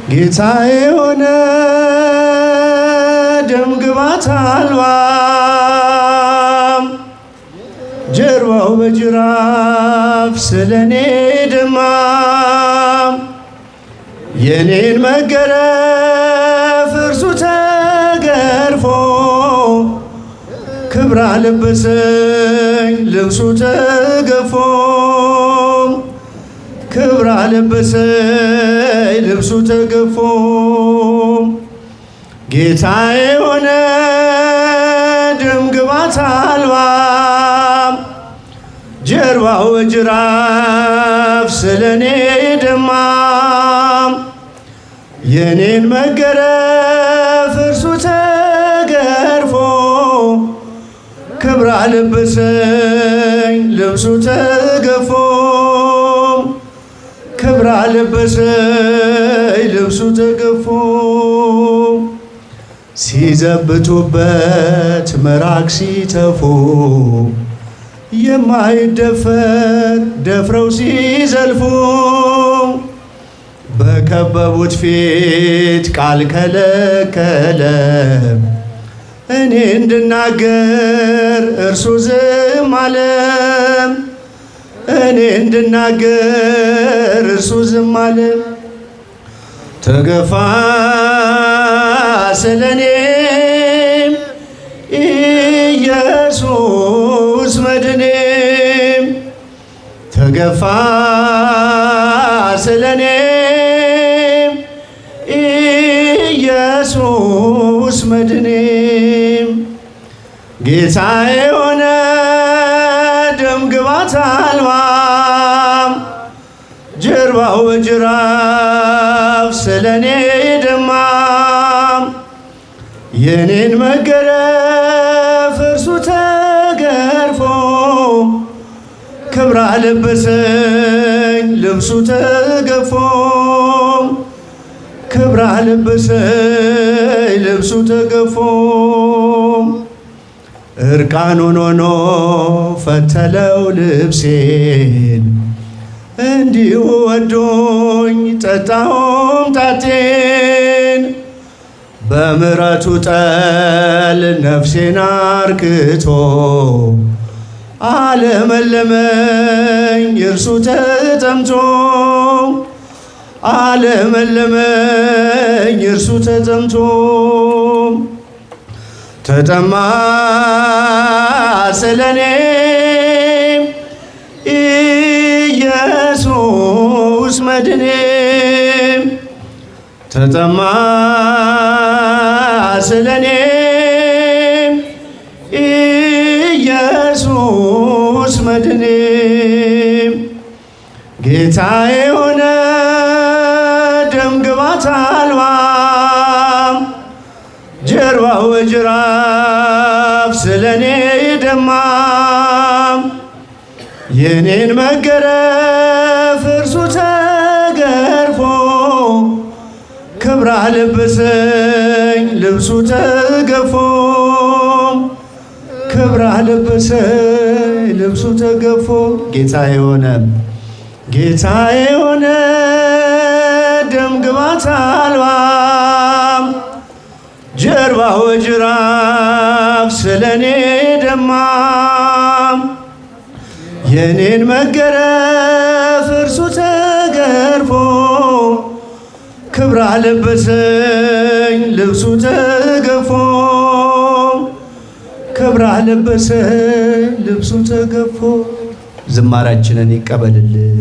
ጌታዬ ሆነ ደምግባት አልባ ጀርባው በጅራፍ ስለኔ ደማ የኔን መገረፍ እርሱ ተገርፎ ክብር አለበሰኝ ልብሱ ተገፎ ክብር አለበሰኝ ልብሱ ተገፎ ጌታዬ ሆነ ደምግባት አልባ ጀርባው በጅራፍ ስለኔ ደማ የኔን መገረፍ እርሱ ተገርፎ ክብር አለበሰኝ ልብሱ ተገፎ ክብር አለበሰኝ ልብሱ ተገፎ ሲዘብቱበት ምራቅ ሲተፉ የማይደፈር ደፍረው ሲዘልፉ በከበቡት ፊት ቃል ከለከለ እኔ እንድናገር እርሱ ዝም አለ እኔ እንድናገር እርሱ ዝም አለ ተገፋ ስለኔ ኢየሱስ መድኔ ተገፋ ስለኔ ኢየሱስ መድኔ ጌታዬ ሆነ ደምግባት አልባ ጀርባው በጅራፍ ስለኔ ደማ የኔን መገረፍ እርሱ ተገርፎ ክብር አለበሰኝ ልብሱ ተገፎ ክብር አለበሰኝ ልብሱ ተገፎ እርቃኑን ሆኖ ፈተለው ልብሴን እንዲሁ ወዶኝ ጠጣሁም ጣቴን በምሕረቱ ጠል ነፍሴን አርክቶ አለመለመኝ እርሱ ተጠምቶ አለመለመኝ እርሱ ተጠምቶ ተጠማ ስለኔ ኢየሱስ መድኔ ተጠማ ስለኔ ኢየሱስ መድኔ ጌታዬ ሆነ ደምግባት አልባ ጀርባው በጅራፍ ስለኔ ደማ የኔን መገረፍ እርሱ ተገርፎ ክብር አለበሰኝ ልብሱ ተገፎ ክብር አለበሰኝ ልብሱ ተገፎ ጌታዬ ሆነ ደምግባት አልባ ጀርባው በጅራፍ ስለኔ ደማ የኔን መገረፍ እርሱ ተገርፎ ክብር አለበሰኝ ልብሱ ተገፎ ክብር አለበሰኝ ልብሱ ተገፎ ዝማሬያችንን ይቀበልልን።